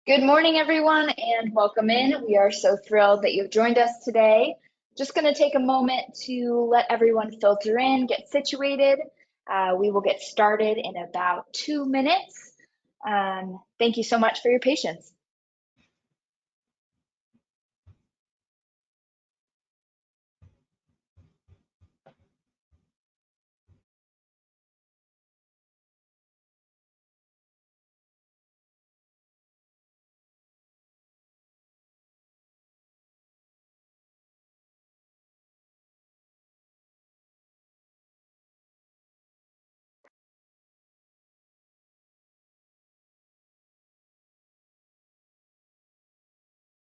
Good morning, everyone, and welcome in. We are so thrilled that you've joined us today. Just going to take a moment to let everyone filter in, get situated. We will get started in about 2 minutes. Thank you so much for your patience.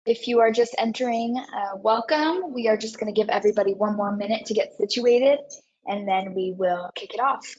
If you are just entering, welcome. We are just going to give everybody 1 more minute to get situated, and then we will kick it off.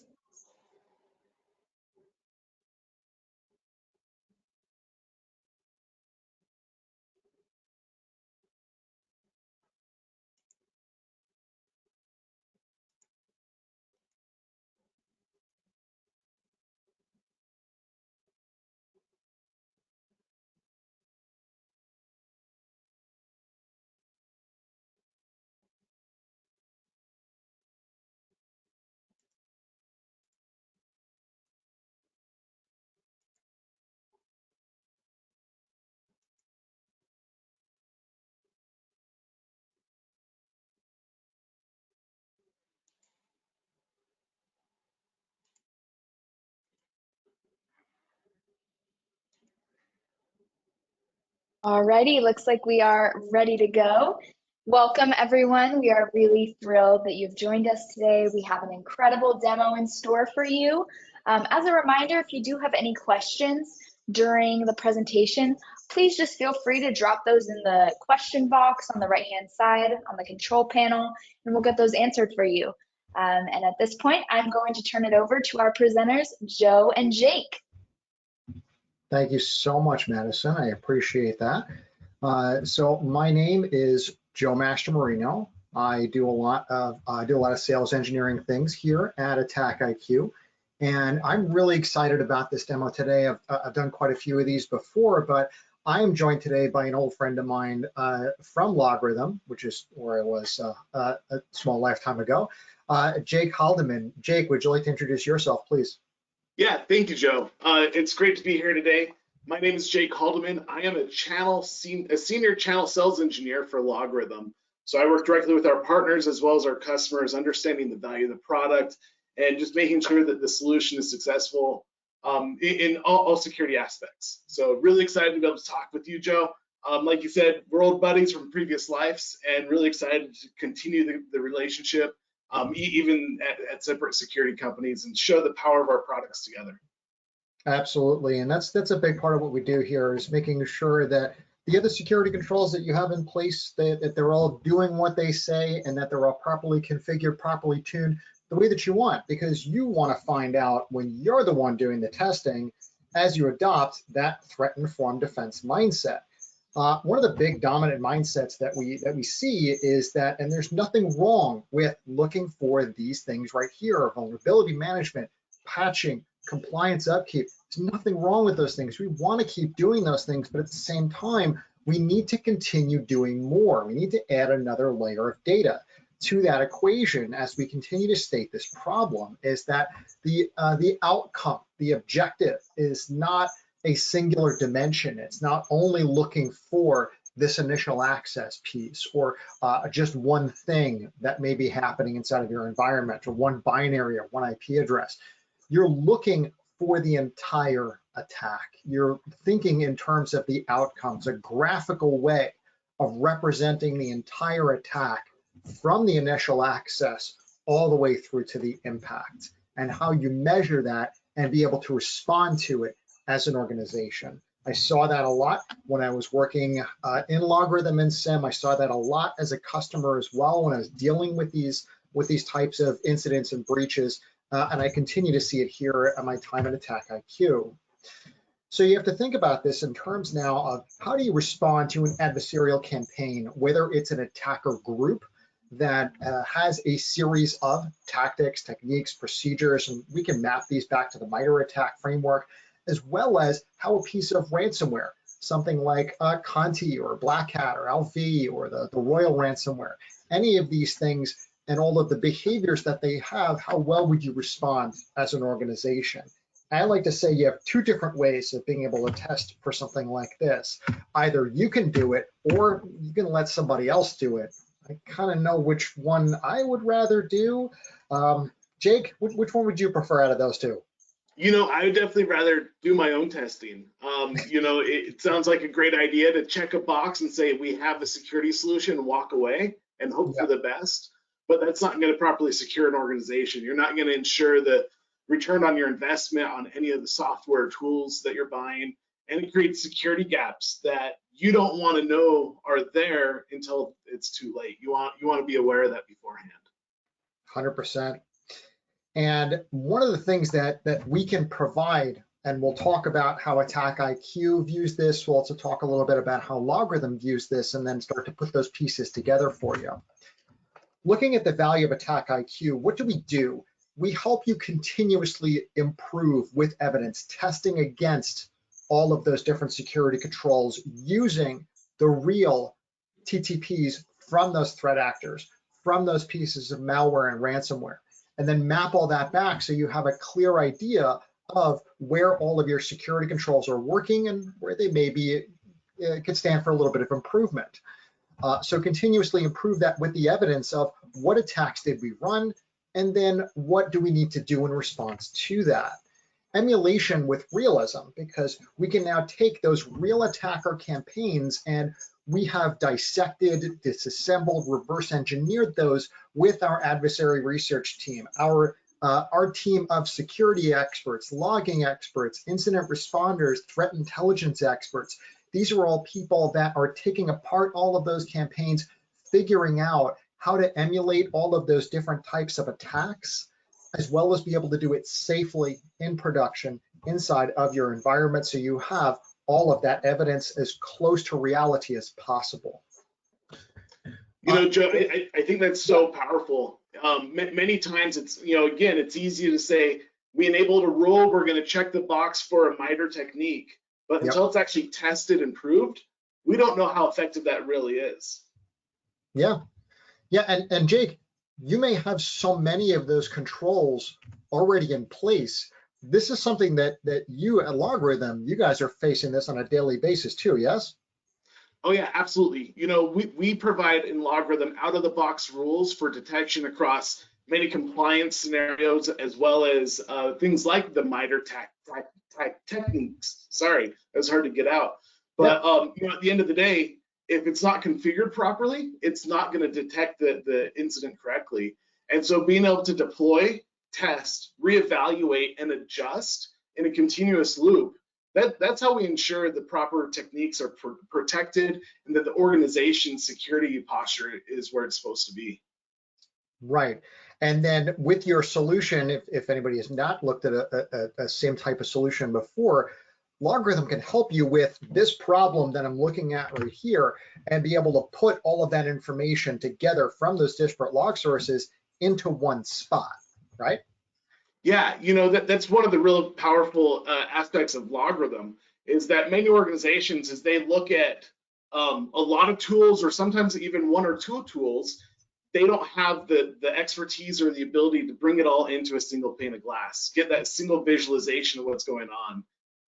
Alrighty, looks like we are ready to go. Welcome, everyone. We are really thrilled that you've joined us today. We have an incredible demo in store for you. As a reminder, if you do have any questions during the presentation, please just feel free to drop those in the question box on the right-hand side on the control panel, and we'll get those answered for you. And at this point, I'm going to turn it over to our presenters, Joe and Jake. Thank you so much, Madison. I appreciate that. So my name is Joe Mastromarino. I do a lot of sales engineering things here at AttackIQ, and I'm really excited about this demo today. I've done quite a few of these before, but I am joined today by an old friend of mine from LogRhythm, which is where I was a small lifetime ago, Jake Haldeman. Jake, would you like to introduce yourself, please? Yeah, thank you, Joe. It's great to be here today. My name is Jake Haldeman. I am a senior channel sales engineer for LogRhythm. So I work directly with our partners as well as our customers, understanding the value of the product and just making sure that the solution is successful in all security aspects. So really excited to be able to talk with you, Joe. Like you said, we're old buddies from previous lives, and really excited to continue the relationship. Even at separate security companies, and show the power of our products together. Absolutely, and that's a big part of what we do here, is making sure that the other security controls that you have in place, that they're all doing what they say, and that they're all properly configured, properly tuned the way that you want, because you want to find out when you're the one doing the testing as you adopt that threat-informed defense mindset. One of the big dominant mindsets that we see is that, and there's nothing wrong with looking for these things right here: vulnerability management, patching, compliance upkeep. There's nothing wrong with those things. We want to keep doing those things, but at the same time, we need to continue doing more. We need to add another layer of data to that equation as we continue to state this problem, is that the outcome, the objective, is not a singular dimension. It's not only looking for this initial access piece or just one thing that may be happening inside of your environment, or one binary or one IP address. You're looking for the entire attack. You're thinking in terms of the outcomes, a graphical way of representing the entire attack from the initial access all the way through to the impact, and how you measure that and be able to respond to it as an organization. I saw that a lot when I was working in LogRhythm SIEM. I saw that a lot as a customer as well when I was dealing with these types of incidents and breaches, and I continue to see it here at my time at AttackIQ. So you have to think about this in terms now of how do you respond to an adversarial campaign, whether it's an attacker group that has a series of tactics, techniques, procedures, and we can map these back to the MITRE ATT&CK framework, as well as how a piece of ransomware, something like Conti or Black Hat or LV or the Royal ransomware, any of these things and all of the behaviors that they have, how well would you respond as an organization? I like to say you have two different ways of being able to test for something like this. Either you can do it or you can let somebody else do it. I kind of know which one I would rather do. Jake, which one would you prefer out of those two? I would definitely rather do my own testing. It sounds like a great idea to check a box and say we have a security solution, walk away and hope for the best. But that's not going to properly secure an organization. You're not going to ensure the return on your investment on any of the software tools that you're buying, and it creates security gaps that you don't want to know are there until it's too late. You want to be aware of that beforehand. 100%. And one of the things that we can provide, and we'll talk about how AttackIQ views this, we'll also talk a little bit about how LogRhythm views this, and then start to put those pieces together for you. Looking at the value of AttackIQ, what do? We help you continuously improve with evidence, testing against all of those different security controls using the real TTPs from those threat actors, from those pieces of malware and ransomware, and then map all that back so you have a clear idea of where all of your security controls are working and where they maybe could stand for a little bit of improvement. So continuously improve that with the evidence of what attacks did we run, and then what do we need to do in response to that. Emulation with realism, because we can now take those real attacker campaigns and we have dissected, disassembled, reverse engineered those with our adversary research team, our team of security experts, logging experts, incident responders, threat intelligence experts. These are all people that are taking apart all of those campaigns, figuring out how to emulate all of those different types of attacks, as well as be able to do it safely in production inside of your environment, so you have all of that evidence as close to reality as possible. Joe, I think that's so powerful. Many times it's, again, it's easy to say, we enabled a rule, we're going to check the box for a MITRE technique, but until it's actually tested and proved, we don't know how effective that really is. Yeah, and Jake, you may have so many of those controls already in place. This is something that you at LogRhythm, you guys are facing this on a daily basis too, yes? Oh yeah, absolutely. We provide in LogRhythm out-of-the-box rules for detection across many compliance scenarios, as well as things like the MITRE techniques. Sorry, that was hard to get out. But at the end of the day, if it's not configured properly, it's not going to detect the incident correctly. And so being able to deploy, test, reevaluate, and adjust in a continuous loop, that's how we ensure the proper techniques are protected and that the organization's security posture is where it's supposed to be. Right. And then with your solution, if anybody has not looked at a same type of solution before, LogRhythm can help you with this problem that I'm looking at right here and be able to put all of that information together from those disparate log sources into one spot, right? Yeah, that's one of the real powerful aspects of LogRhythm, is that many organizations, as they look at a lot of tools, or sometimes even one or two tools, they don't have the expertise or the ability to bring it all into a single pane of glass, get that single visualization of what's going on.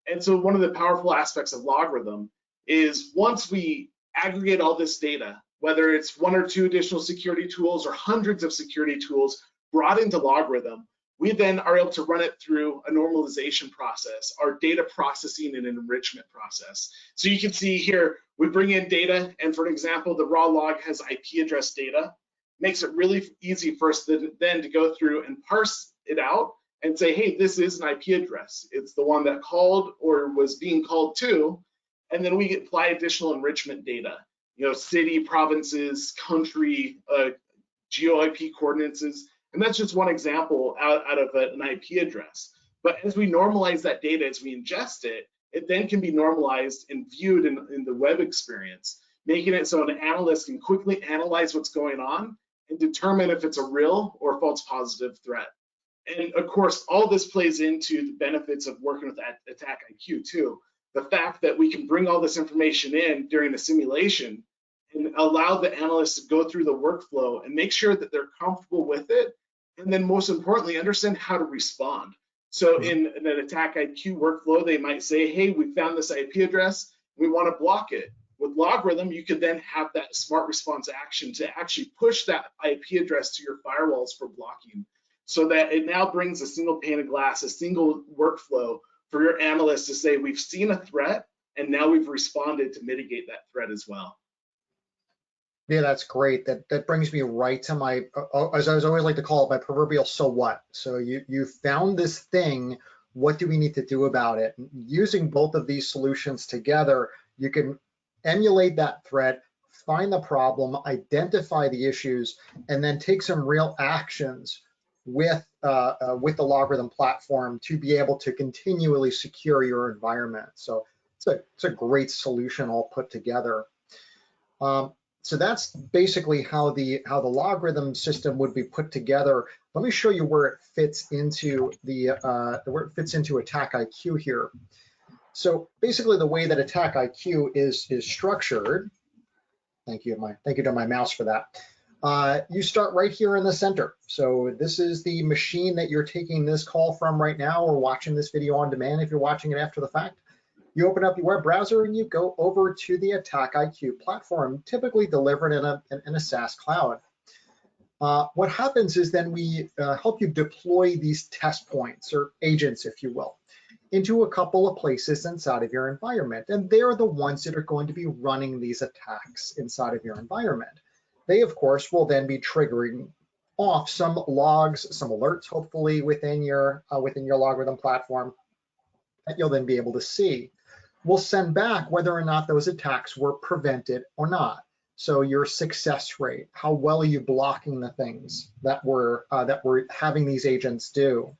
And so one of the powerful aspects of LogRhythm is, once we aggregate all this data, whether it's one or two additional security tools or hundreds of security tools brought into LogRhythm, we then are able to run it through a normalization process, our data processing and enrichment process. So you can see here, we bring in data, and for example, the raw log has IP address data. Makes it really easy for us then to go through and parse it out and say, hey, this is an IP address. It's the one that called or was being called to, and then we apply additional enrichment data, city, provinces, country, geo IP coordinates, and that's just one example out of an IP address. But as we normalize that data, as we ingest it, it then can be normalized and viewed in the web experience, making it so an analyst can quickly analyze what's going on and determine if it's a real or false positive threat. And of course, all this plays into the benefits of working with AttackIQ too. the fact that we can bring all this information in during a simulation and allow the analysts to go through the workflow and make sure that they're comfortable with it, and then most importantly, understand how to respond. So in an AttackIQ workflow, they might say, hey, we found this IP address, we want to block it. With LogRhythm, you could then have that smart response action to actually push that IP address to your firewalls for blocking, so that it now brings a single pane of glass, a single workflow for your analysts to say, we've seen a threat, and now we've responded to mitigate that threat as well. Yeah, that's great. That brings me right to my, as I always like to call it, my proverbial so what. So you found this thing, what do we need to do about it? Using both of these solutions together, you can emulate that threat, find the problem, identify the issues, and then take some real actions with the LogRhythm platform to be able to continually secure your environment. So it's a great solution all put together. So that's basically how the LogRhythm system would be put together. Let me show you where it fits into AttackIQ here. So basically, the way that AttackIQ is structured. Thank you to my mouse for that. You start right here in the center. So this is the machine that you're taking this call from right now, or watching this video on demand if you're watching it after the fact. You open up your web browser and you go over to the AttackIQ platform, typically delivered in a SaaS cloud. What happens is then we help you deploy these test points, or agents, if you will, into a couple of places inside of your environment. And they're the ones that are going to be running these attacks inside of your environment. They, of course, will then be triggering off some logs, some alerts, hopefully within your LogRhythm platform, that you'll then be able to see. We'll send back whether or not those attacks were prevented or not. So your success rate, how well are you blocking the things that we're having these agents do?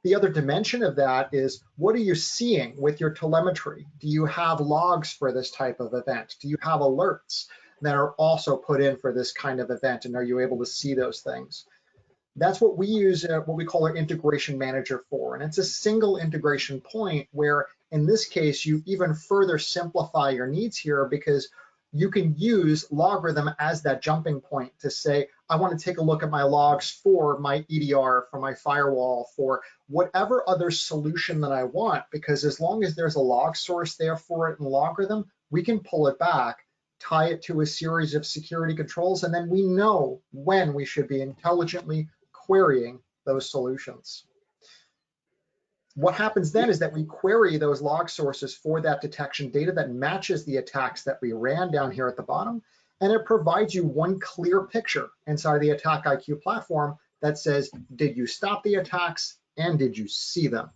The other dimension of that is, what are you seeing with your telemetry? Do you have logs for this type of event? Do you have alerts that are also put in for this kind of event, and are you able to see those things? That's what we use, what we call our integration manager for. And it's a single integration point where, in this case, you even further simplify your needs here, because you can use LogRhythm as that jumping point to say, I want to take a look at my logs for my EDR, for my firewall, for whatever other solution that I want, because as long as there's a log source there for it in LogRhythm, we can pull it back, tie it to a series of security controls, and then we know when we should be intelligently querying those solutions. What happens then is that we query those log sources for that detection data that matches the attacks that we ran down here at the bottom, and it provides you one clear picture inside the AttackIQ platform that says, did you stop the attacks and did you see them?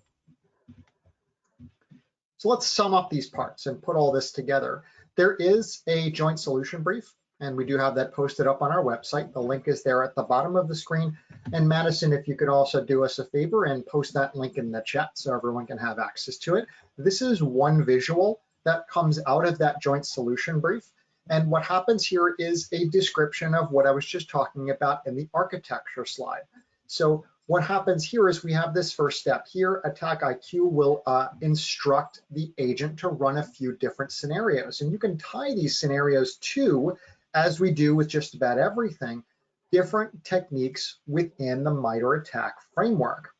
So let's sum up these parts and put all this together. There is a joint solution brief, and we do have that posted up on our website. The link is there at the bottom of the screen. And Madison, if you could also do us a favor and post that link in the chat so everyone can have access to it. This is one visual that comes out of that joint solution brief. And what happens here is a description of what I was just talking about in the architecture slide. So what happens here is we have this first step here. AttackIQ will instruct the agent to run a few different scenarios. And you can tie these scenarios to, as we do with just about everything, different techniques within the MITRE ATT&CK framework.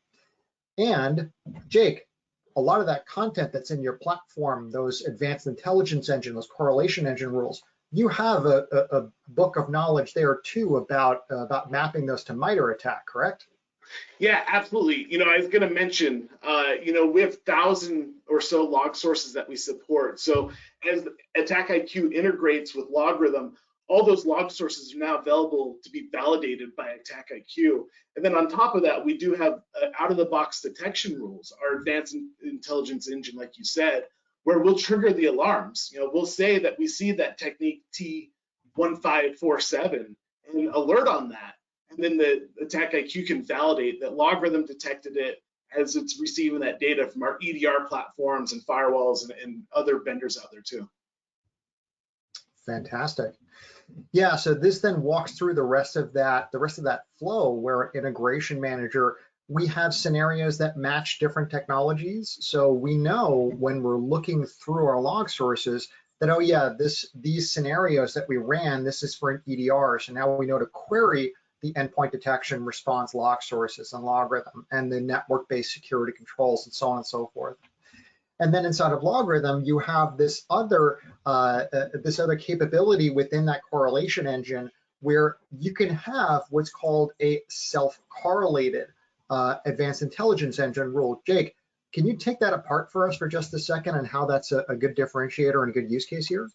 And Jake, a lot of that content that's in your platform, those advanced intelligence engine, those correlation engine rules, you have a book of knowledge there too about mapping those to MITRE ATT&CK, correct? Yeah, absolutely. I was going to mention, we have 1,000 or so log sources that we support. So as AttackIQ integrates with LogRhythm, all those log sources are now available to be validated by AttackIQ. And then on top of that, we do have out-of-the-box detection rules, our advanced intelligence engine, like you said, where we'll trigger the alarms. We'll say that we see that technique T1547 and alert on that. And then the AttackIQ can validate that LogRhythm detected it as it's receiving that data from our EDR platforms and firewalls and other vendors out there too. Fantastic. Yeah, so this then walks through the rest of that flow where Integration Manager we have scenarios that match different technologies. So we know when we're looking through our log sources that, oh yeah, these scenarios that we ran, this is for an EDR. So now we know to query the endpoint detection response log sources and LogRhythm and the network-based security controls and so on and so forth. And then inside of LogRhythm, you have this other capability within that correlation engine where you can have what's called a self-correlated advanced intelligence engine rule. Jake, can you take that apart for us for just a second and how that's a good differentiator and a good use case here?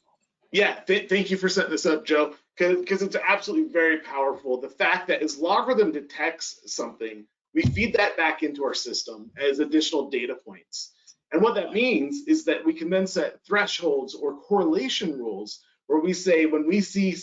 Yeah, thank you for setting this up, Joe, because it's absolutely very powerful. The fact that as LogRhythm detects something, we feed that back into our system as additional data points. And what that means is that we can then set thresholds or correlation rules where we say when we see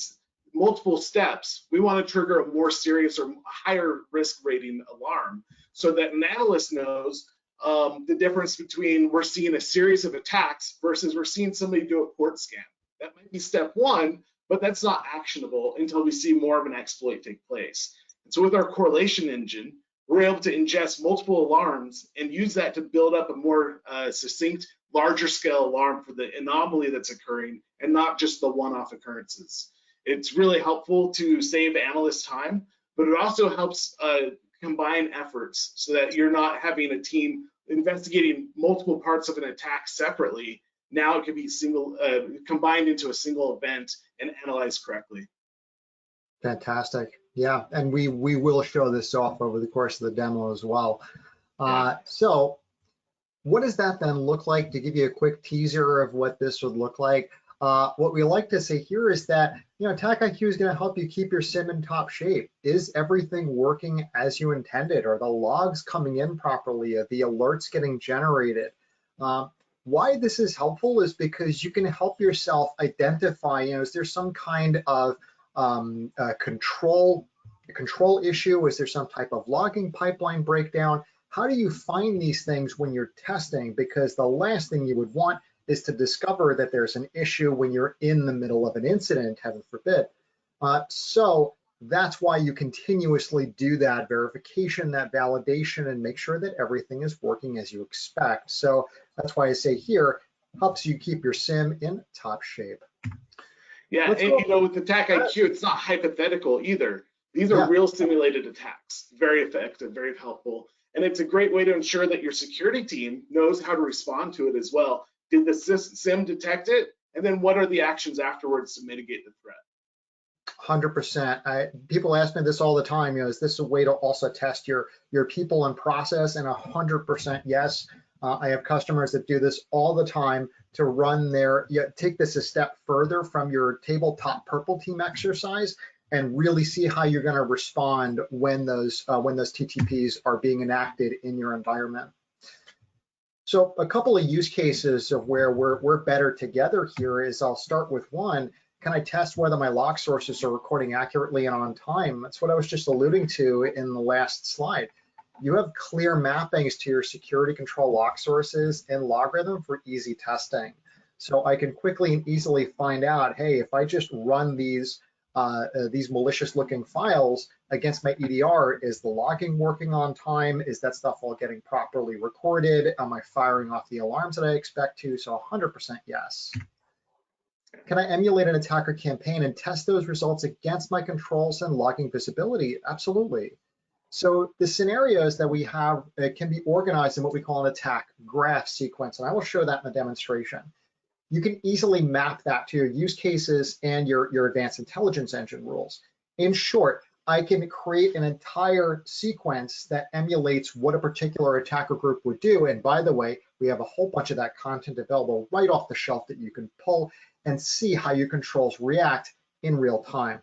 multiple steps, we want to trigger a more serious or higher risk rating alarm so that an analyst knows the difference between we're seeing a series of attacks versus we're seeing somebody do a port scan. That might be step one, but that's not actionable until we see more of an exploit take place. And so with our correlation engine, we're able to ingest multiple alarms and use that to build up a more succinct, larger scale alarm for the anomaly that's occurring and not just the one-off occurrences. It's really helpful to save analysts time, but it also helps combine efforts so that you're not having a team investigating multiple parts of an attack separately. Now it can be combined into a single event and analyzed correctly. Fantastic. Yeah, and we will show this off over the course of the demo as well. So what does that then look like? To give you a quick teaser of what this would look like, what we like to say here is that, AttackIQ is going to help you keep your SIEM in top shape. Is everything working as you intended? Are the logs coming in properly? Are the alerts getting generated? Why this is helpful is because you can help yourself identify, is there some kind of control issue? Is there some type of logging pipeline breakdown? How do you find these things when you're testing? Because the last thing you would want is to discover that there's an issue when you're in the middle of an incident, heaven forbid. So that's why you continuously do that verification, that validation, and make sure that everything is working as you expect. So that's why I say here, helps you keep your SIEM in top shape. Yeah, and with AttackIQ, it's not hypothetical either. These are real simulated attacks. Very effective, very helpful. And it's a great way to ensure that your security team knows how to respond to it as well. Did the SIEM detect it? And then what are the actions afterwards to mitigate the threat? 100%. People ask me this all the time, is this a way to also test your people and process? And 100% yes. I have customers that do this all the time to run take this a step further from your tabletop purple team exercise and really see how you're going to respond when those TTPs are being enacted in your environment. So a couple of use cases of where we're better together here is I'll start with one. Can I test whether my log sources are recording accurately and on time? That's what I was just alluding to in the last slide. You have clear mappings to your security control log sources in LogRhythm for easy testing. So I can quickly and easily find out, hey, if I just run these malicious looking files against my EDR, is the logging working on time? Is that stuff all getting properly recorded? Am I firing off the alarms that I expect to? So 100% yes. Can I emulate an attacker campaign and test those results against my controls and logging visibility? Absolutely. So the scenarios that we have can be organized in what we call an attack graph sequence, and I will show that in the demonstration. You can easily map that to your use cases and your advanced intelligence engine rules. In short, I can create an entire sequence that emulates what a particular attacker group would do. And by the way, we have a whole bunch of that content available right off the shelf that you can pull and see how your controls react in real time.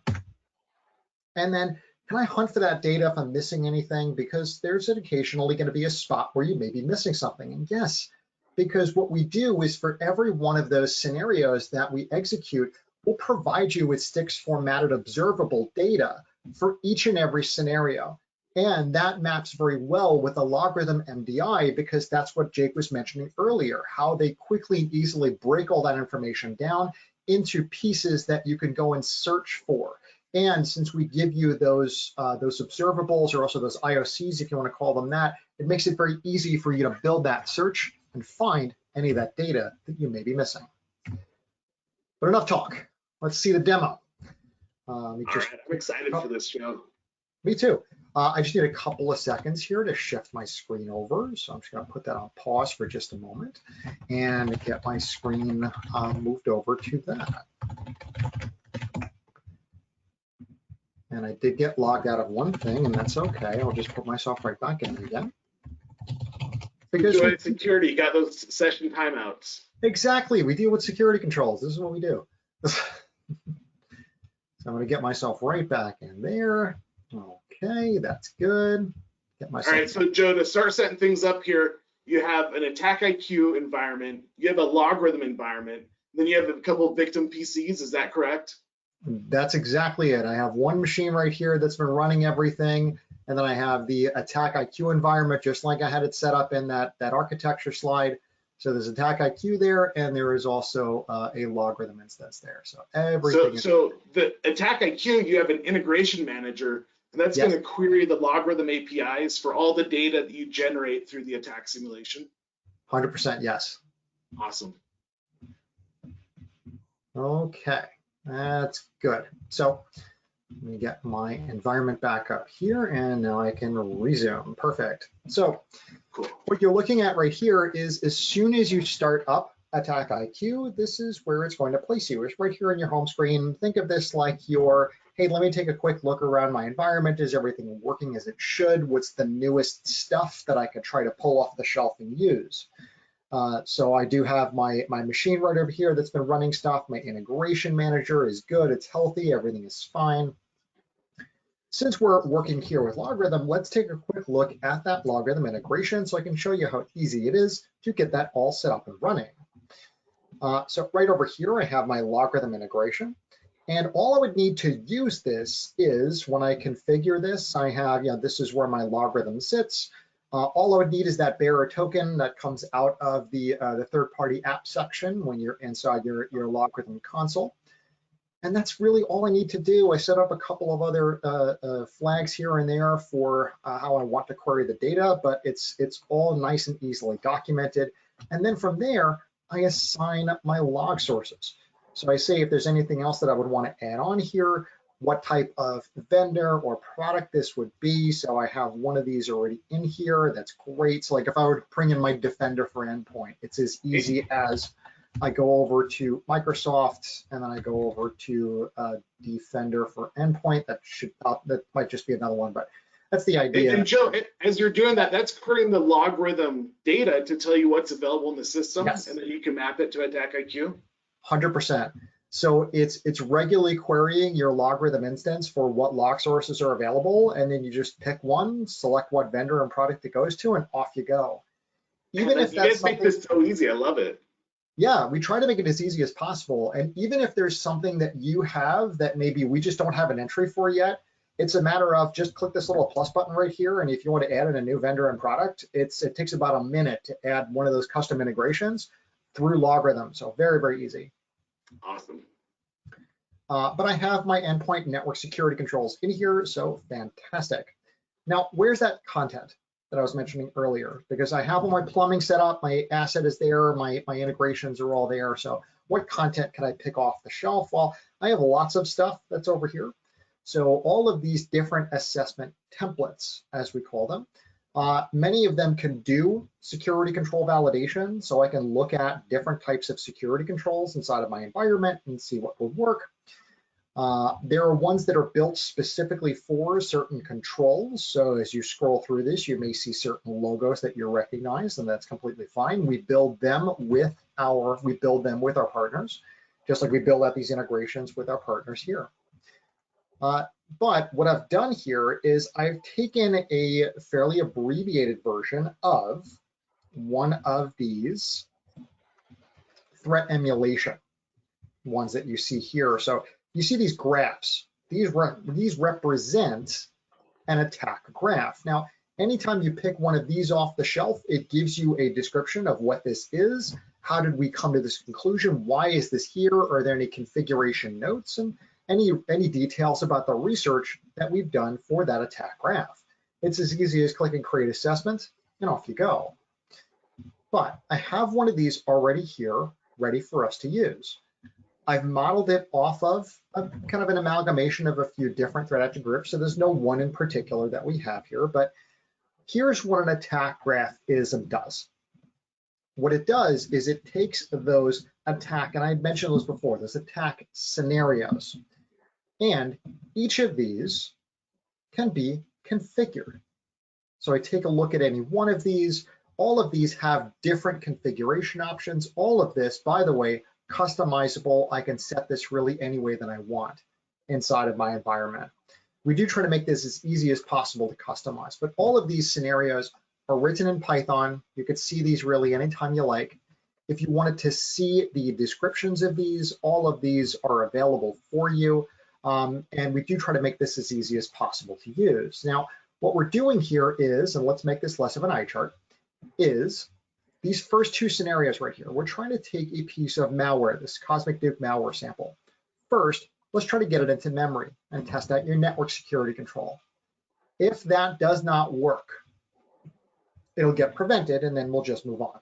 And then can I hunt for that data if I'm missing anything? Because there's occasionally going to be a spot where you may be missing something. And yes, because what we do is for every one of those scenarios that we execute, we'll provide you with STIX formatted observable data for each and every scenario. And that maps very well with a LogRhythm MDI because that's what Jake was mentioning earlier, how they quickly and easily break all that information down into pieces that you can go and search for. And since we give you those observables, or also those IOCs, if you want to call them that, it makes it very easy for you to build that search and find any of that data that you may be missing. But enough talk. Let's see the demo. All right, I'm excited for this, Joe. Me too. I just need a couple of seconds here to shift my screen over. So I'm just going to put that on pause for just a moment and get my screen moved over to that. And I did get logged out of one thing, and that's okay. I'll just put myself right back in again. Because Enjoy security, you got those session timeouts. Exactly, we deal with security controls. This is what we do. So I'm going to get myself right back in there. Okay, that's good. Get myself. All right, so Joe, to start setting things up here, you have an AttackIQ environment, you have a LogRhythm environment, then you have a couple of victim PCs. Is that correct? That's exactly it. I have one machine right here that's been running everything, and then I have the AttackIQ environment, just like I had it set up in that architecture slide. So there's AttackIQ there, and there is also a LogRhythm instance there. So everything. So the AttackIQ, you have an integration manager, and that's going to query the LogRhythm APIs for all the data that you generate through the attack simulation. 100% yes. Awesome. Okay. That's good. So let me get my environment back up here, and now I can resume. Perfect. So cool. What you're looking at right here is as soon as you start up AttackIQ, this is where it's going to place you. It's right here on your home screen. Think of this like your, hey, let me take a quick look around my environment. Is everything working as it should? What's the newest stuff that I could try to pull off the shelf and use? So I do have my machine right over here that's been running stuff. My integration manager is good, it's healthy, everything is fine. Since we're working here with LogRhythm, let's take a quick look at that LogRhythm integration so I can show you how easy it is to get that all set up and running. So right over here, I have my LogRhythm integration. And all I would need to use this is when I configure this, I have, this is where my LogRhythm sits. All I would need is that bearer token that comes out of the third-party app section when you're inside your LogRhythm console. And that's really all I need to do. I set up a couple of other flags here and there for how I want to query the data, but it's all nice and easily documented. And then from there, I assign my log sources. So I say if there's anything else that I would want to add on here, what type of vendor or product this would be. So I have one of these already in here. That's great. So like if I were to bring in my Defender for endpoint, it's as easy as I go over to Microsoft and then I go over to Defender for endpoint. That might just be another one, but that's the idea. And Joe, as you're doing that, that's querying the LogRhythm data to tell you what's available in the system, and then you can map it to AttackIQ. 100%. So it's regularly querying your LogRhythm instance for what log sources are available, and then you just pick one, select what vendor and product it goes to, and off you go. Even if that's something, make this so easy, I love it. Yeah, we try to make it as easy as possible. And even if there's something that you have that maybe we just don't have an entry for yet, it's a matter of just click this little plus button right here. And if you want to add in a new vendor and product, it takes about a minute to add one of those custom integrations through LogRhythm. So very, very easy. Awesome. But I have my endpoint network security controls in here, so fantastic. Now, where's that content that I was mentioning earlier? Because I have all my plumbing set up, my asset is there, my integrations are all there. So what content can I pick off the shelf? Well, I have lots of stuff that's over here. So all of these different assessment templates, as we call them, many of them can do security control validation. So I can look at different types of security controls inside of my environment and see what would work. There are ones that are built specifically for certain controls. So as you scroll through this, you may see certain logos that you recognize, and that's completely fine. We build them with our partners, just like we build out these integrations with our partners here. But what I've done here is I've taken a fairly abbreviated version of one of these threat emulation ones that you see here. So you see these graphs. These represent an attack graph. Now, anytime you pick one of these off the shelf, it gives you a description of what this is. How did we come to this conclusion? Why is this here? Are there any configuration notes? And any details about the research that we've done for that attack graph. It's as easy as clicking create assessment and off you go. But I have one of these already here ready for us to use. I've modeled it off of kind of an amalgamation of a few different threat actor groups, so there's no one in particular that we have here, but here's what an attack graph is and does. What it does is it takes those attack, and I mentioned those before, those attack scenarios, and each of these can be configured. So I take a look at any one of these. All of these have different configuration options. All of this, by the way, customizable. I can set this really any way that I want inside of my environment. We do try to make this as easy as possible to customize, but all of these scenarios are written in Python. You could see these really anytime you like. If you wanted to see the descriptions of these, all of these are available for you. And we do try to make this as easy as possible to use. Now, what we're doing here is, and let's make this less of an eye chart, is these first two scenarios right here. We're trying to take a piece of malware, this Cosmic Duke malware sample. First, let's try to get it into memory and test out your network security control. If that does not work, it'll get prevented and then we'll just move on.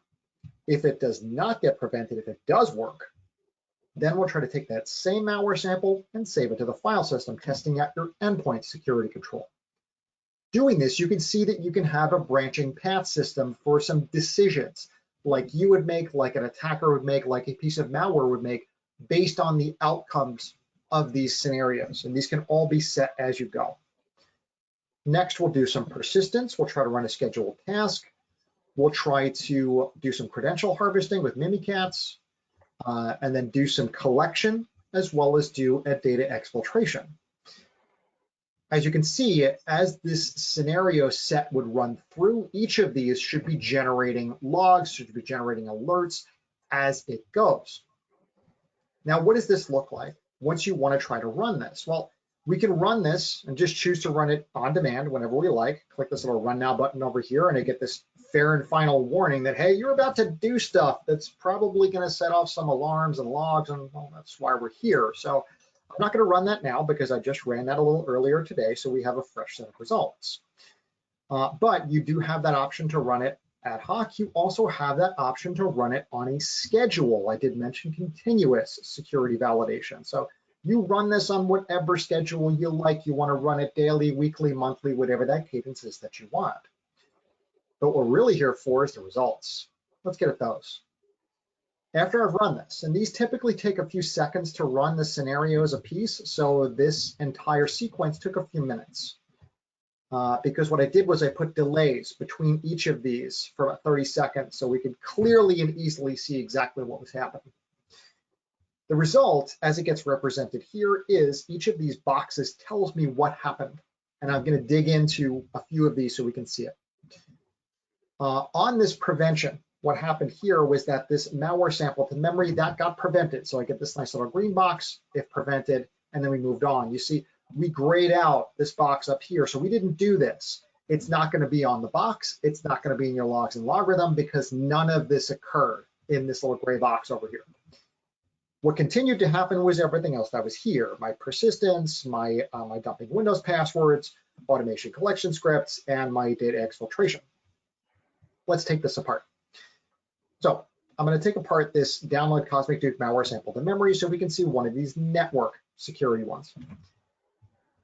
If it does not get prevented, if it does work, then we'll try to take that same malware sample and save it to the file system, testing out your endpoint security control. Doing this, you can see that you can have a branching path system for some decisions like you would make, like an attacker would make, like a piece of malware would make, based on the outcomes of these scenarios. And these can all be set as you go. Next, we'll do some persistence. We'll try to run a scheduled task. We'll try to do some credential harvesting with Mimikatz, and then do some collection, as well as do a data exfiltration. As you can see, as this scenario set would run through, each of these should be generating logs, should be generating alerts as it goes. Now, what does this look like once you want to try to run this? Well, we can run this and just choose to run it on demand whenever we like. Click this little run now button over here and I get this fair and final warning that, hey, you're about to do stuff that's probably going to set off some alarms and logs, and well, that's why we're here. So I'm not going to run that now because I just ran that a little earlier today, so we have a fresh set of results. But you do have that option to run it ad hoc. You also have that option to run it on a schedule. I did mention continuous security validation. So you run this on whatever schedule you like. You want to run it daily, weekly, monthly, whatever that cadence is that you want. But what we're really here for is the results. Let's get at those. After I've run this, and these typically take a few seconds to run the scenarios a piece, so this entire sequence took a few minutes. Because what I did was I put delays between each of these for about 30 seconds so we could clearly and easily see exactly what was happening. The result, as it gets represented here, is each of these boxes tells me what happened. And I'm going to dig into a few of these so we can see it. On this prevention, what happened here was that this malware sample to memory, that got prevented. So I get this nice little green box, if prevented, and then we moved on. You see, we grayed out this box up here. So we didn't do this. It's not going to be on the box. It's not going to be in your logs and LogRhythm because none of this occurred in this little gray box over here. What continued to happen was everything else that was here. My persistence, my dumping Windows passwords, automation collection scripts, and my data exfiltration. Let's take this apart. So I'm going to take apart this download Cosmic Duke malware sample to memory so we can see one of these network security ones.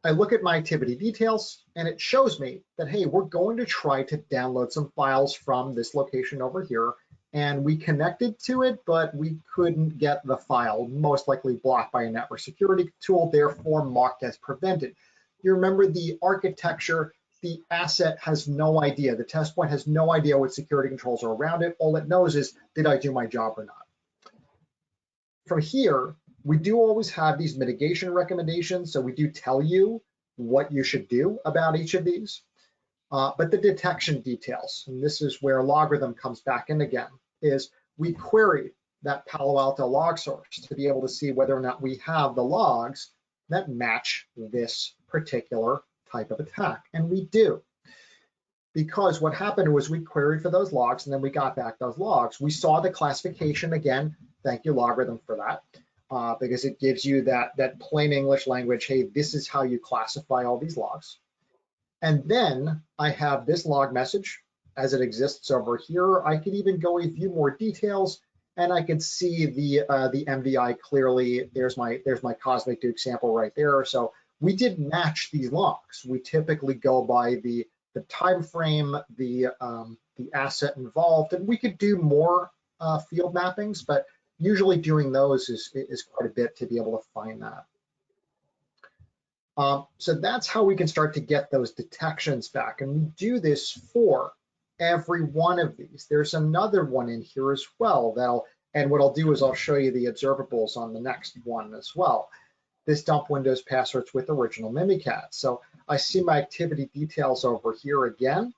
I look at my activity details and it shows me that, hey, we're going to try to download some files from this location over here, and we connected to it, but we couldn't get the file, most likely blocked by a network security tool, therefore marked as prevented. You remember the architecture, the asset has no idea, the test point has no idea what security controls are around it. All it knows is, did I do my job or not? From here, we do always have these mitigation recommendations, so we do tell you what you should do about each of these. But the detection details, and this is where LogRhythm comes back in again, is we query that Palo Alto log source to be able to see whether or not we have the logs that match this particular type of attack, and we do. Because what happened was we queried for those logs and then we got back those logs. We saw the classification again. Thank you, LogRhythm, for that. because it gives you that plain English language. Hey, this is how you classify all these logs. And then I have this log message as it exists over here. I could even go a few more details, and I could see the MVI clearly. There's my Cosmic Duke sample right there. So we did match these logs. We typically go by the time frame, the asset involved, and we could do more field mappings, but usually doing those is quite a bit to be able to find that. So that's how we can start to get those detections back, and we do this for every one of these. There's another one in here as well and what I'll do is I'll show you the observables on the next one as well. This dump Windows passwords with original Mimikatz. So I see my activity details over here again.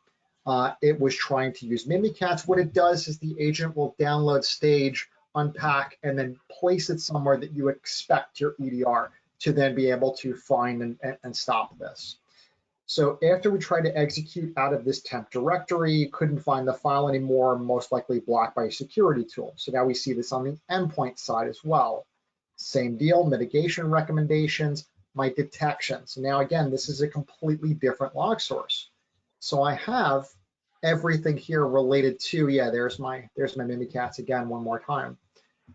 It was trying to use Mimikatz. What it does is the agent will download stage, unpack, and then place it somewhere that you expect your EDR to then be able to find and stop this. So after we tried to execute out of this temp directory, couldn't find the file anymore, most likely blocked by a security tool. So now we see this on the endpoint side as well. Same deal, mitigation recommendations, my detections. Now again, this is a completely different log source. So I have everything here related to, yeah, there's my Mimikatz again one more time,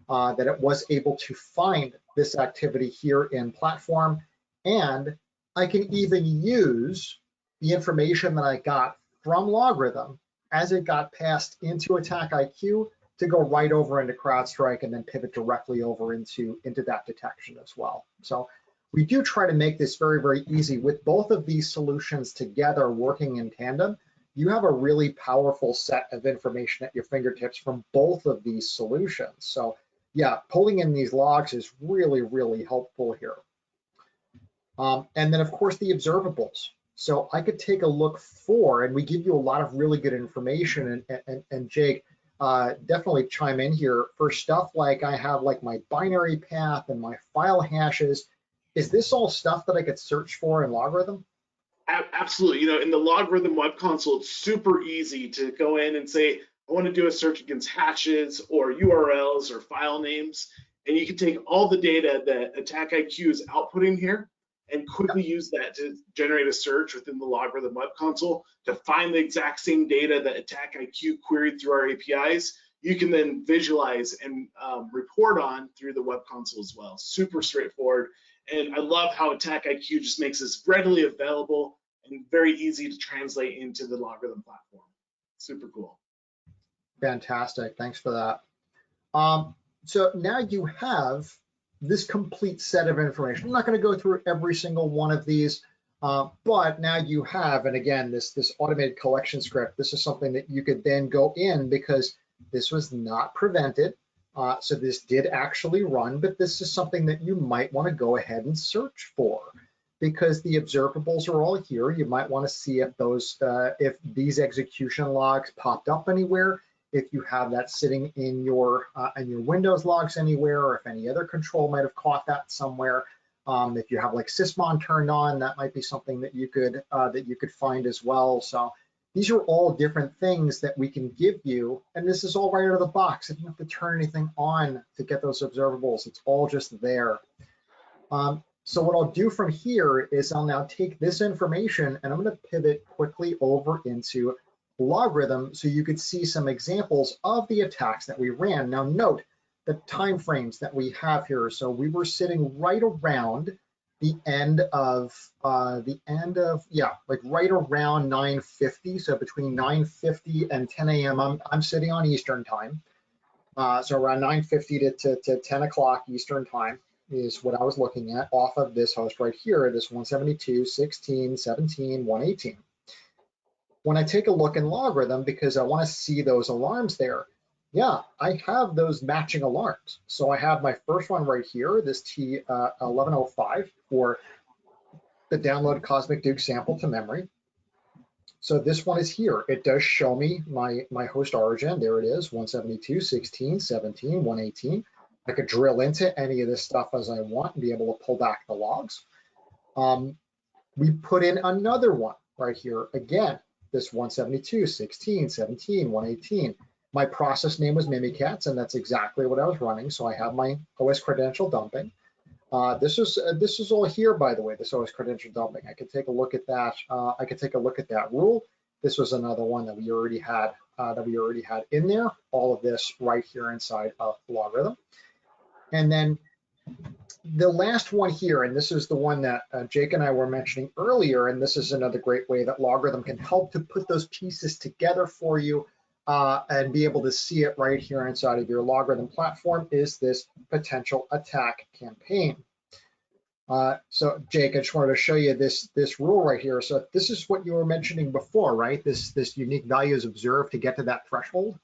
that it was able to find this activity here in platform, and I can even use the information that I got from LogRhythm as it got passed into AttackIQ to go right over into CrowdStrike and then pivot directly over into that detection as well. So we do try to make this very, very easy. With both of these solutions together working in tandem, you have a really powerful set of information at your fingertips from both of these solutions. So yeah, pulling in these logs is really, really helpful here. And then of course the observables. So I could take a look for, and we give you a lot of really good information, and Jake, definitely chime in here for stuff like I have like my binary path and my file hashes. Is this all stuff that I could search for in LogRhythm? Absolutely. You know, in the LogRhythm web console, it's super easy to go in and say, I want to do a search against hashes or URLs or file names. And you can take all the data that AttackIQ is outputting here and quickly use that to generate a search within the LogRhythm web console to find the exact same data that AttackIQ queried through our APIs. You can then visualize and report on through the web console as well. Super straightforward. And I love how AttackIQ just makes this readily available and very easy to translate into the LogRhythm platform. Super cool. Fantastic, thanks for that. So now you have this complete set of information. I'm not going to go through every single one of these, but now you have, and again, this automated collection script, this is something that you could then go in because this was not prevented. So this did actually run, but this is something that you might want to go ahead and search for because the observables are all here. You might want to see if those, if these execution logs popped up anywhere, if you have that sitting in your Windows logs anywhere, or if any other control might have caught that somewhere. If you have like sysmon turned on, that might be something that you could find as well. So these are all different things that we can give you, and this is all right out of the box. If you have to turn anything on to get those observables, it's all just there. So what I'll do from here is I'll now take this information and I'm going to pivot quickly over into LogRhythm so you could see some examples of the attacks that we ran. Now note the time frames that we have here. So we were sitting right around the end of like right around 9:50. So between 9:50 and 10 a.m. I'm sitting on Eastern time. So around 9:50 to 10 o'clock Eastern time is what I was looking at off of this host right here, this 172.16.17.118. When I take a look in LogRhythm, because I want to see those alarms there, yeah, I have those matching alarms. So I have my first one right here, this T1105 for the download Cosmic Duke sample to memory. So this one is here. It does show me my host origin. There it is, 172.16.17.118. I could drill into any of this stuff as I want and be able to pull back the logs. We put in another one right here. Again, this 172.16.17.118. My process name was Mimikatz, and that's exactly what I was running. So I have my OS credential dumping. This is all here, by the way, this OS credential dumping. I could take a look at that. I could take a look at that rule. This was another one that we already had in there. All of this right here inside of LogRhythm. And then the last one here, and this is the one that Jake and I were mentioning earlier, and this is another great way that LogRhythm can help to put those pieces together for you and be able to see it right here inside of your LogRhythm platform, is this potential attack campaign. So Jake, I just wanted to show you this rule right here. So this is what you were mentioning before, right? This unique value is observed to get to that threshold.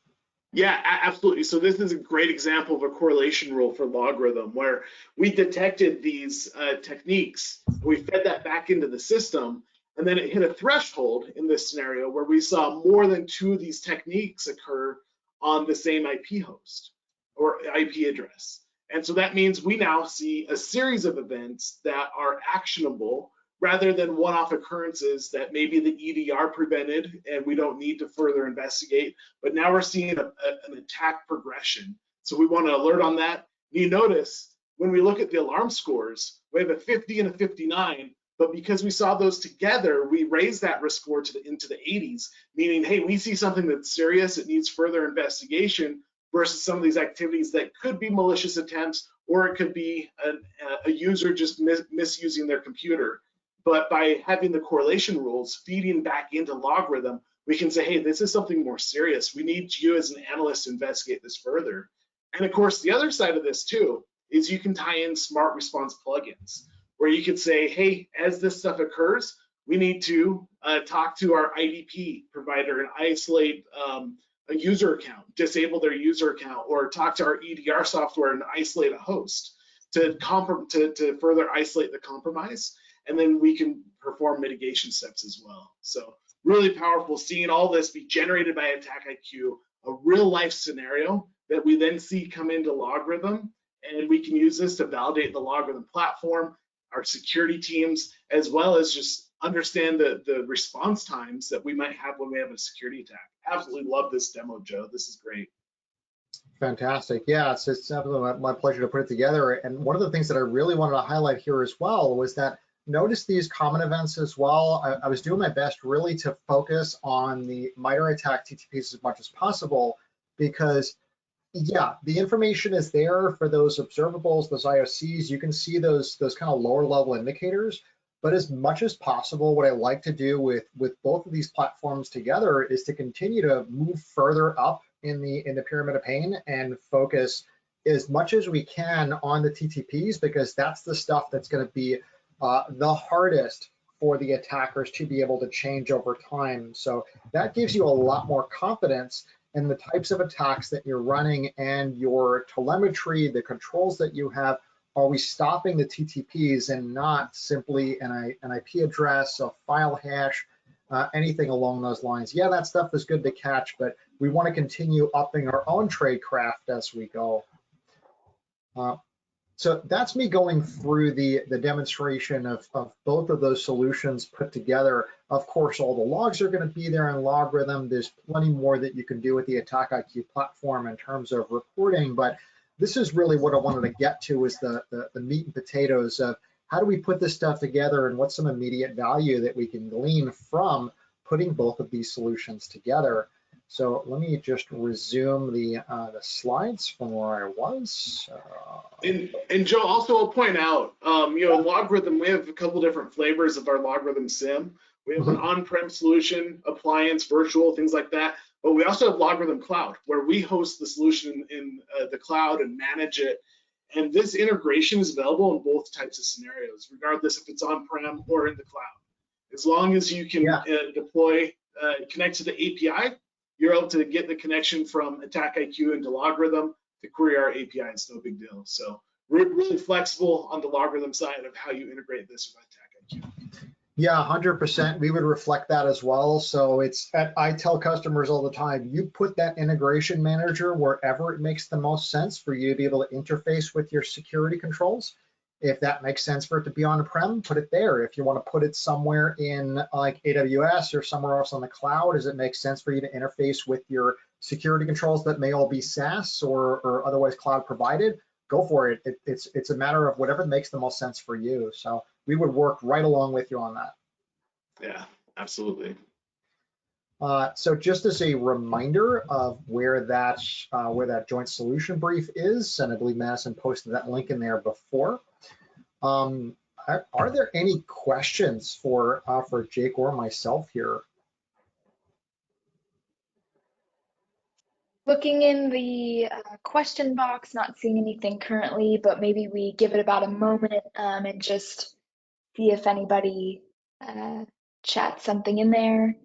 Yeah, absolutely. So this is a great example of a correlation rule for LogRhythm, where we detected these techniques, we fed that back into the system, and then it hit a threshold in this scenario where we saw more than 2 of these techniques occur on the same IP host or IP address. And so that means we now see a series of events that are actionable rather than one-off occurrences that maybe the EDR prevented and we don't need to further investigate, but now we're seeing an attack progression. So we want to alert on that. You notice when we look at the alarm scores, we have a 50 and a 59, but because we saw those together, we raised that risk score into the 80s, meaning, hey, we see something that's serious, it needs further investigation, versus some of these activities that could be malicious attempts, or it could be a user just misusing their computer. But by having the correlation rules feeding back into LogRhythm, we can say, hey, this is something more serious. We need you as an analyst to investigate this further. And of course, the other side of this too is you can tie in smart response plugins, where you could say, hey, as this stuff occurs, we need to talk to our IDP provider and isolate a user account, disable their user account, or talk to our EDR software and isolate a host to further isolate the compromise. And then we can perform mitigation steps as well. So really powerful, seeing all this be generated by AttackIQ, a real life scenario that we then see come into LogRhythm, and we can use this to validate the LogRhythm platform, our security teams, as well as just understand the response times that we might have when we have a security attack. Absolutely love this demo, Joe. This is great. Fantastic. Yeah, it's absolutely my pleasure to put it together. And one of the things that I really wanted to highlight here as well was that notice these common events as well. I was doing my best really to focus on the MITRE ATT&CK TTPs as much as possible, because yeah, the information is there for those observables, those IOCs. You can see those kind of lower level indicators, but as much as possible, what I like to do with both of these platforms together is to continue to move further up in the pyramid of pain and focus as much as we can on the TTPs, because that's the stuff that's going to be the hardest for the attackers to be able to change over time. So that gives you a lot more confidence in the types of attacks that you're running and your telemetry, the controls that you have. Are we stopping the TTPs and not simply an IP address, a file hash, anything along those lines? Yeah, that stuff is good to catch, but we want to continue upping our own tradecraft as we go. So that's me going through the demonstration of both of those solutions put together. Of course, all the logs are going to be there in LogRhythm. There's plenty more that you can do with the AttackIQ platform in terms of reporting, but this is really what I wanted to get to, is the meat and potatoes of how do we put this stuff together and what's some immediate value that we can glean from putting both of these solutions together. So let me just resume the slides from where I was. And Joe, also I'll point out, in LogRhythm, we have a couple different flavors of our LogRhythm SIEM. We have an on-prem solution, appliance, virtual, things like that. But we also have LogRhythm Cloud, where we host the solution in the cloud and manage it. And this integration is available in both types of scenarios, regardless if it's on-prem or in the cloud. As long as you can deploy, connect to the API, you're able to get the connection from AttackIQ into LogRhythm to query our API. It's no big deal. So we're really flexible on the LogRhythm side of how you integrate this with AttackIQ. Yeah, 100%. We would reflect that as well. So I tell customers all the time, you put that integration manager wherever it makes the most sense for you to be able to interface with your security controls. If that makes sense for it to be on-prem, put it there. If you want to put it somewhere in like AWS or somewhere else on the cloud, does it make sense for you to interface with your security controls that may all be SaaS or otherwise cloud provided? Go for it. It's a matter of whatever makes the most sense for you. So we would work right along with you on that. Yeah, absolutely. So just as a reminder of where that joint solution brief is, and I believe Madison posted that link in there before. Are there any questions for Jake or myself here? Looking in the question box, not seeing anything currently, but maybe we give it about a moment and just see if anybody chats something in there.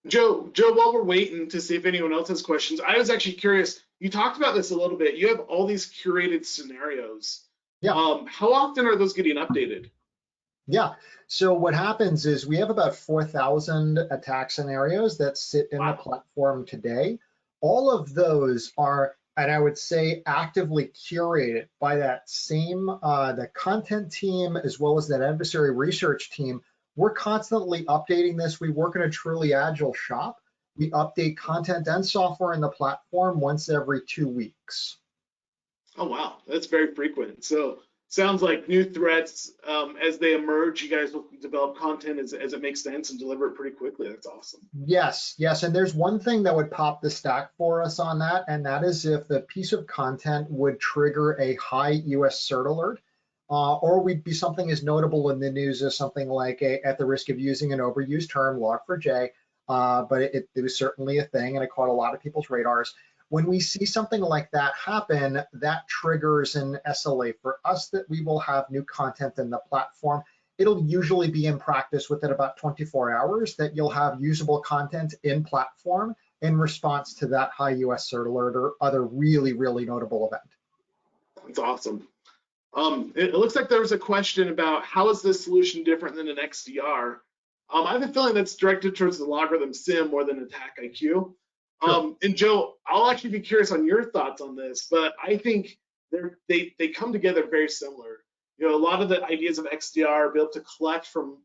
Joe, while we're waiting to see if anyone else has questions, I was actually curious. You talked about this a little bit. You have all these curated scenarios. Yeah. How often are those getting updated? Yeah. So what happens is we have about 4,000 attack scenarios that sit in the platform today. All of those are, and I would say, actively curated by that same the content team as well as that adversary research team. We're constantly updating this. We work in a truly agile shop. We update content and software in the platform once every 2 weeks. Oh, wow. That's very frequent. So sounds like new threats, as they emerge, you guys will develop content as it makes sense and deliver it pretty quickly. That's awesome. Yes. And there's one thing that would pop the stack for us on that, and that is if the piece of content would trigger a high US CERT alert, or we'd be something as notable in the news as something like at the risk of using an overused term, Log4j, but it was certainly a thing and it caught a lot of people's radars. When we see something like that happen, that triggers an SLA for us that we will have new content in the platform. It'll usually be in practice within about 24 hours that you'll have usable content in platform in response to that high US CERT alert or other really, really notable event. That's awesome. It looks like there was a question about how is this solution different than an XDR? I have a feeling that's directed towards the LogRhythm SIEM more than AttackIQ. Sure. And Joe, I'll actually be curious on your thoughts on this, but I think they come together very similar. You know, a lot of the ideas of XDR are be able to collect from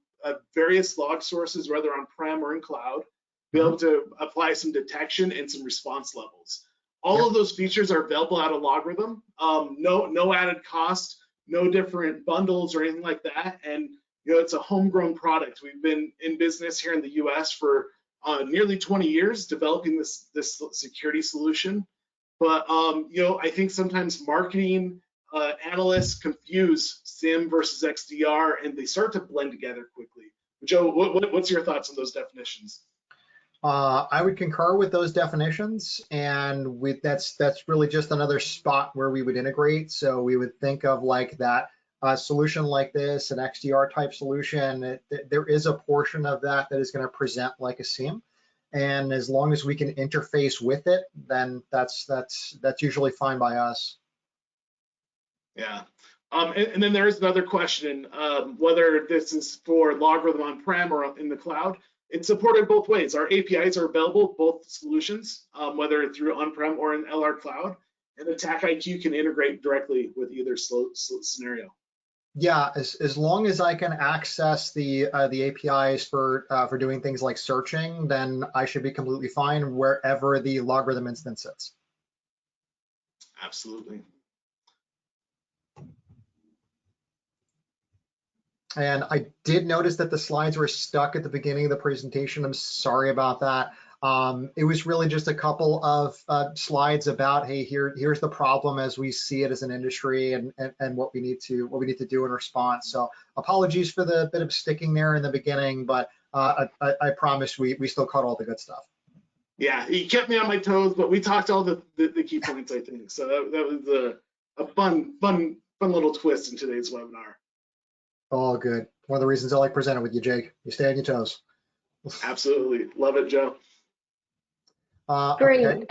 various log sources, whether on-prem or in cloud, be able to apply some detection and some response levels. All of those features are available out of LogRhythm. No added cost, no different bundles or anything like that. And you know, it's a homegrown product. We've been in business here in the US for nearly 20 years developing this security solution. But you know, I think sometimes marketing analysts confuse SIEM versus XDR and they start to blend together quickly. Joe, what's your thoughts on those definitions? I would concur with those definitions, and that's really just another spot where we would integrate. So we would think of like that solution like this, an XDR type solution. There is a portion of that is going to present like a SIEM, and as long as we can interface with it, then that's usually fine by us. Yeah. And then there is another question, whether this is for LogRhythm on-prem or in the cloud. It's supported both ways. Our APIs are available, both solutions, whether through on-prem or in LR Cloud, and AttackIQ can integrate directly with either scenario. Yeah, as long as I can access the APIs for doing things like searching, then I should be completely fine wherever the LogRhythm instance sits. Absolutely. And I did notice that the slides were stuck at the beginning of the presentation. I'm sorry about that. It was really just a couple of slides about, hey, here's the problem as we see it as an industry and what we need to do in response. So apologies for the bit of sticking there in the beginning, but I promise we still caught all the good stuff. Yeah, he kept me on my toes, but we talked all the key points, I think. So that was a fun little twist in today's webinar. All good. One of the reasons I like presenting with you, Jake. You stay on your toes. Absolutely. Love it, Joe. Great. Okay.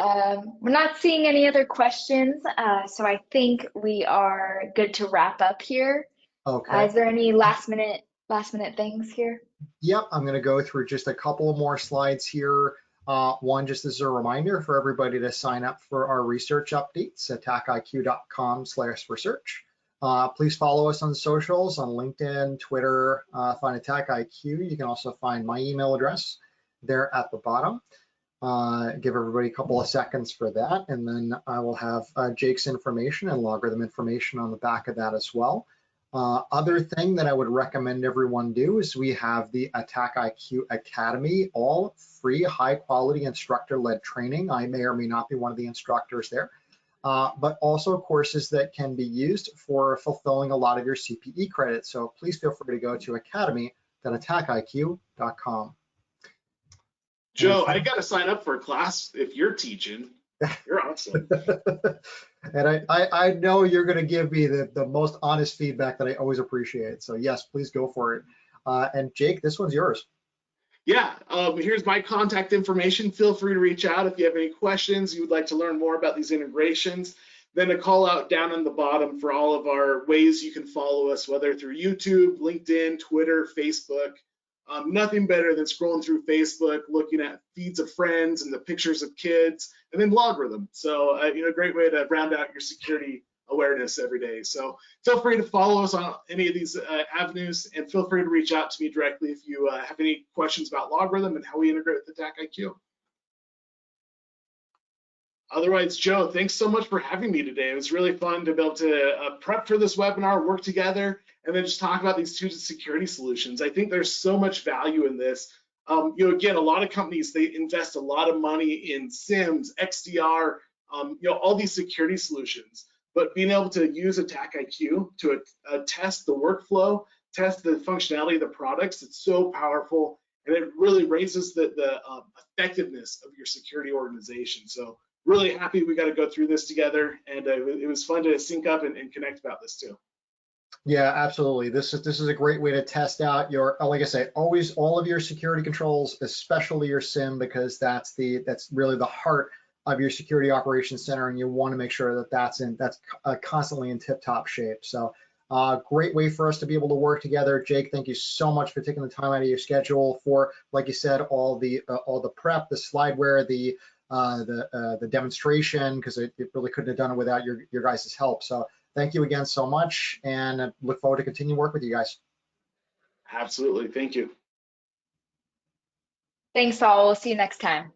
We're not seeing any other questions, so I think we are good to wrap up here. Okay. Is there any last minute things here? Yep, I'm going to go through just a couple more slides here. One, just as a reminder for everybody to sign up for our research updates, attackiq.com/research. Please follow us on socials, on LinkedIn, Twitter, find AttackIQ. You can also find my email address there at the bottom. Give everybody a couple of seconds for that, and then I will have Jake's information and LogRhythm information on the back of that as well. Other thing that I would recommend everyone do is we have the AttackIQ Academy, all free, high-quality instructor-led training. I may or may not be one of the instructors there, but also courses that can be used for fulfilling a lot of your CPE credits. So please feel free to go to academy.attackiq.com. Joe, I got to sign up for a class if you're teaching. You're awesome. And I know you're going to give me the most honest feedback that I always appreciate. So yes, please go for it. And Jake, this one's yours. Yeah, here's my contact information. Feel free to reach out if you have any questions, you would like to learn more about these integrations. Then a call out down on the bottom for all of our ways you can follow us, whether through YouTube, LinkedIn, Twitter, Facebook. Nothing better than scrolling through Facebook, looking at feeds of friends and the pictures of kids, and then LogRhythm. So, great way to round out your security awareness every day. So feel free to follow us on any of these avenues, and feel free to reach out to me directly if you have any questions about LogRhythm and how we integrate with AttackIQ. Otherwise, Joe, thanks so much for having me today. It was really fun to be able to prep for this webinar, work together, and then just talk about these two security solutions. I think there's so much value in this. Again, a lot of companies, they invest a lot of money in SIEMs, XDR, all these security solutions. But being able to use AttackIQ to test the workflow, test the functionality of the products, it's so powerful, and it really raises the effectiveness of your security organization. So really happy we got to go through this together, and it was fun to sync up and connect about this too. Yeah, absolutely. This is a great way to test out your, like I say, always all of your security controls, especially your SIEM, because that's really the heart of your security operations center, and you want to make sure that that's constantly in tip-top shape. So great way for us to be able to work together. Jake, thank you so much for taking the time out of your schedule for, like you said, all the prep, the slideware, the demonstration, because it really couldn't have done it without your guys' help. So thank you again so much, and I look forward to continue work with you guys. Absolutely, thank you. Thanks all, we'll see you next time.